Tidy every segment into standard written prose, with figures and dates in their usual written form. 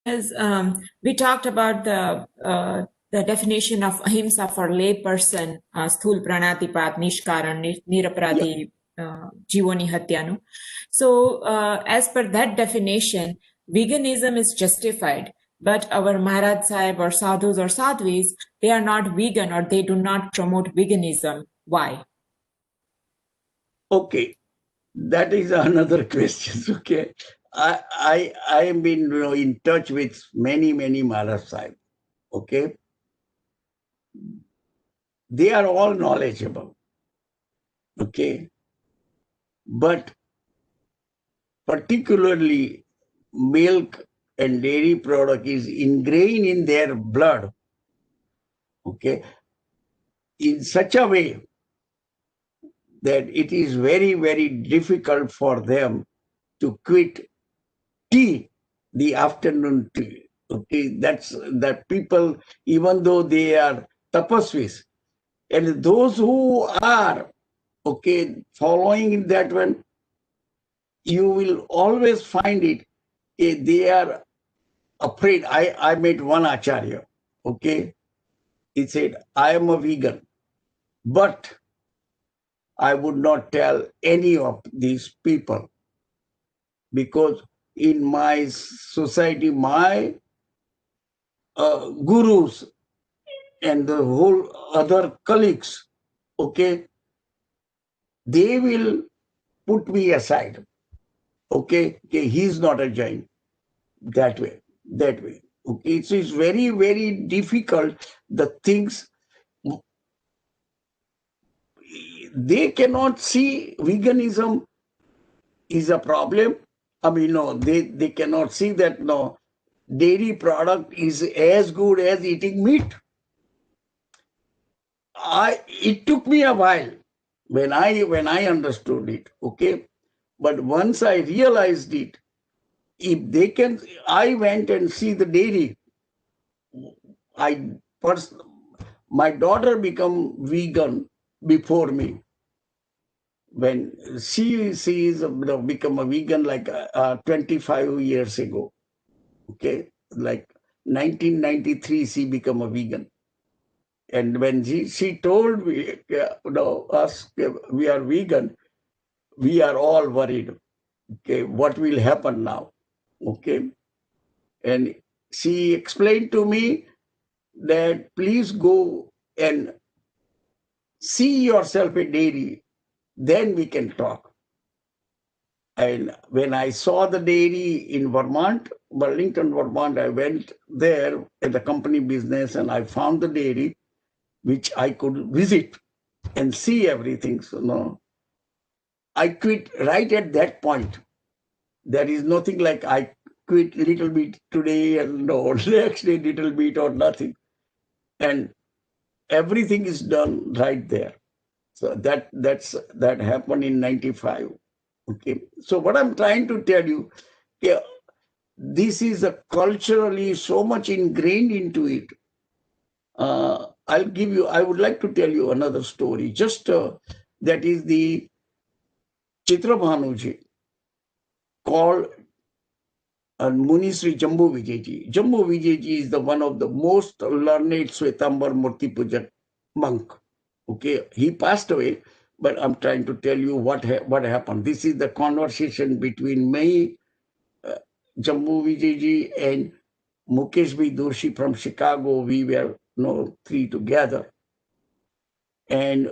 As we talked about the definition of Ahimsa for layperson, sthul pranatipat, nishkaran, niraprati, jivoni hatyanu. So as per that definition, veganism is justified, but our Maharaj Sahib or sadhus or sadhvis, they are not vegan or they do not promote veganism. Why? Okay, that is another question. Okay, I have been in touch with many Maharaj Sahib. Okay, they are all knowledgeable. Okay, but particularly milk and dairy product is ingrained in their blood. Okay, in such a way that it is very difficult for them to quit tea, the afternoon tea. Okay, that's that people, even though they are tapasvis, and those who are following that one, you will always find it. They are afraid. I met one acharya. Okay, he said, "I am a vegan, but I would not tell any of these people because in my society, my gurus and the whole other colleagues, okay, they will put me aside. Okay, he's not a Jain. That way. Okay, it is very difficult. The things they cannot see veganism is a problem. I mean, no, they cannot see that no dairy product is as good as eating meat. It took me a while when I understood it, okay? But once I realized it, if they can, I went and see the dairy. My daughter become vegan before me. When she is become a vegan like 25 years ago, okay? Like 1993, she become a vegan. And when she told me, us, we are vegan, we are all worried. Okay, what will happen now? Okay. And she explained to me that please go and see yourself a dairy, then we can talk. And when I saw the dairy in Vermont, Burlington, Vermont, I went there at the company business and I found the dairy which I could visit and see everything. So no, I quit right at that point. There is nothing like I quit little bit today and no, next day little bit or nothing. And everything is done right there. So that happened in 95. Okay. So what I'm trying to tell you, yeah, this is a culturally so much ingrained into it. I would like to tell you another story. Just that is the Chitrabhanuji called Munisri Jambu Vijayji. Jambu Vijayji is the one of the most learned Swetambar Murti Puja monk. Okay, he passed away, but I'm trying to tell you what happened. This is the conversation between me, Jambu Vijayji, and Mukesh B. Doshi from Chicago. We were three together. And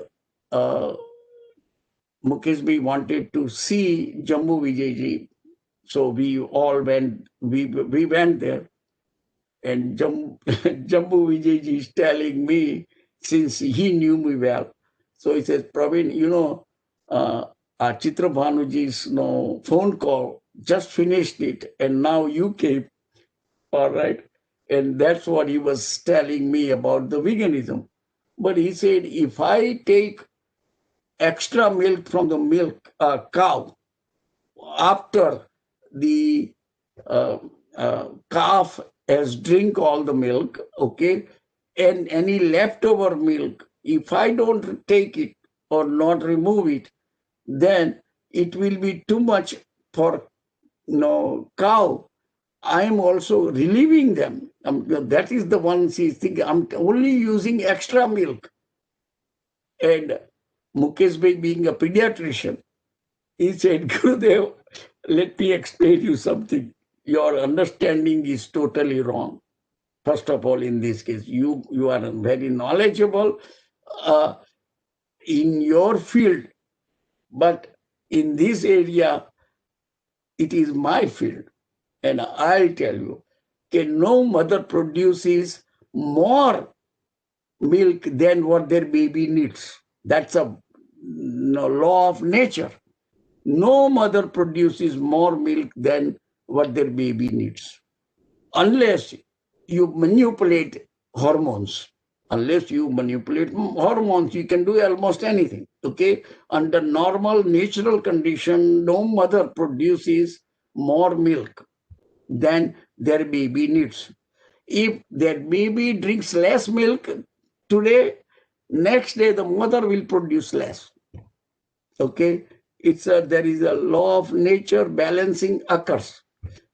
Mukesh B wanted to see Jambu Vijayji. So we all went, we went there. And Jambu Vijayji is telling me, since he knew me well, so he says, Pravin, Chitra Bhanuji's phone call, just finished it, and now you came. All right. And that's what he was telling me about the veganism. But he said, if I take extra milk from the cow after the calf has drink all the milk, okay, and any leftover milk, if I don't take it or not remove it, then it will be too much for cow, I am also relieving them. That is the one she's thinking, I'm only using extra milk. And Mukesh Bhai, being a pediatrician, he said, Gurudev, let me explain you something. Your understanding is totally wrong. First of all, in this case, you are very knowledgeable in your field, but in this area, it is my field. And I'll tell you, no mother produces more milk than what their baby needs. That's a law of nature. No mother produces more milk than what their baby needs. Unless you manipulate hormones. Unless you manipulate hormones, you can do almost anything. Okay? Under normal, natural condition, no mother produces more milk than their baby needs. If their baby drinks less milk today, next day the mother will produce less. Okay? There is a law of nature, balancing occurs.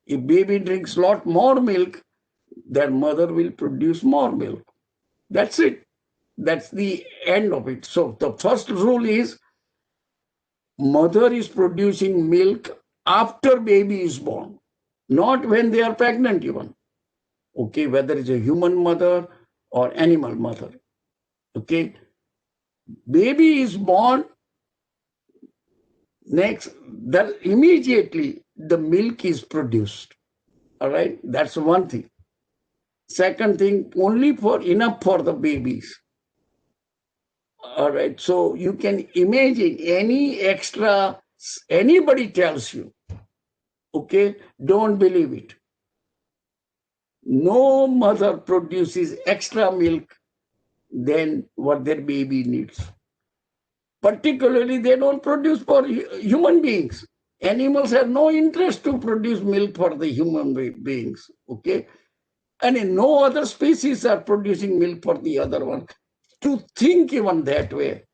If baby drinks lot more milk, their mother will produce more milk. That's it. That's the end of it. So the first rule is mother is producing milk after baby is born, not when they are pregnant even. Okay, whether it's a human mother or animal mother. Okay, baby is born, next, that immediately the milk is produced. All right, that's one thing. Second thing, only for enough for the babies. All right, so you can imagine any extra, anybody tells you, okay, don't believe it. No mother produces extra milk than what their baby needs. Particularly, they don't produce for human beings. Animals have no interest to produce milk for the human beings, okay? And in no other species are producing milk for the other one. To think even that way,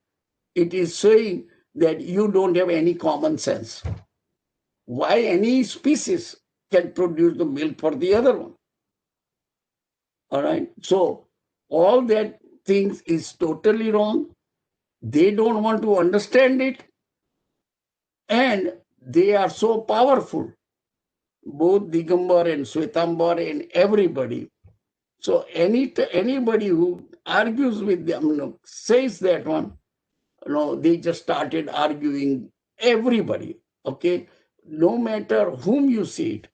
it is saying that you don't have any common sense. Why any species can produce the milk for the other one? All right. So all that things is totally wrong. They don't want to understand it. And they are so powerful, both Digambar and Swetambar and everybody. So anybody who argues with them, says that one, they just started arguing everybody. Okay. No matter whom you see it,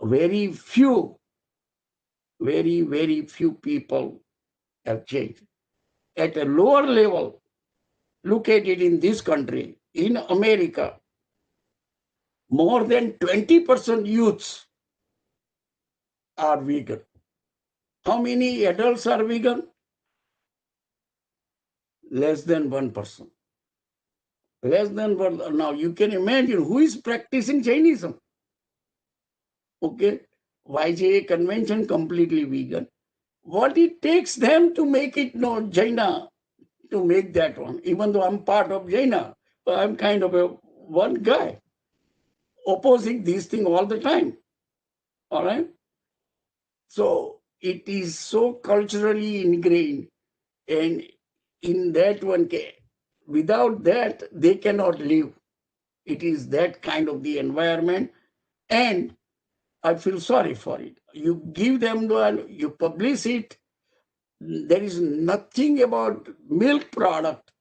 very few people have changed. At a lower level, look at it in this country, in America, more than 20% youths are vegan. How many adults are vegan? Less than 1%. Less than 1%. Now you can imagine who is practicing Jainism. Okay, YJA convention completely vegan. What it takes them to make it Jaina, to make that one, even though I'm part of Jaina, but I'm kind of a one guy opposing these things all the time. All right. So it is so culturally ingrained, and in that one, without that, they cannot live. It is that kind of the environment, and I feel sorry for it. You give them you publish it. There is nothing about milk product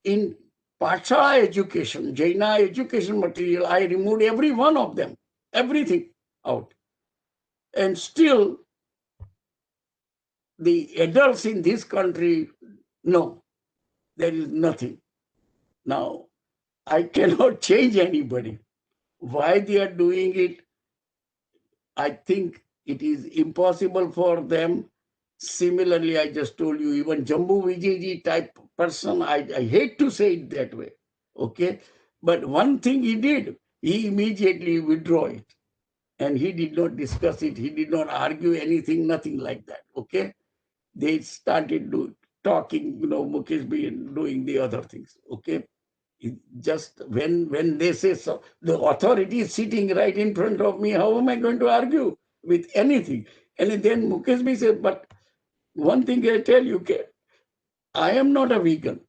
in Pacha education, Jaina education material. I removed every one of them, everything out. And still, the adults in this country, no, there is nothing. Now, I cannot change anybody. Why they are doing it, I think it is impossible for them. Similarly, I just told you, even Jambu Vijayji type person, I hate to say it that way, okay? But one thing he did, he immediately withdrew it. And he did not discuss it. He did not argue anything, nothing like that, okay? They started talking, Mukesh Bhai doing the other things, okay? Just when they say so, the authority is sitting right in front of me, how am I going to argue with anything? And then Mukesh said, but one thing I tell you, I am not a vegan.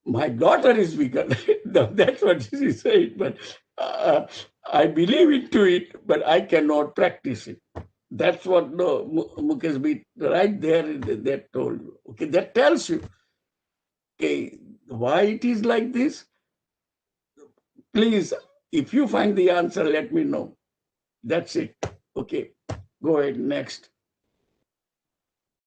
My daughter is vegan. That's what she said. But I believe into it, but I cannot practice it. That's what Mukesh right there that told you. Okay, that tells you, okay, why it is like this. Please, if you find the answer, let me know. That's it. Okay, go ahead, next.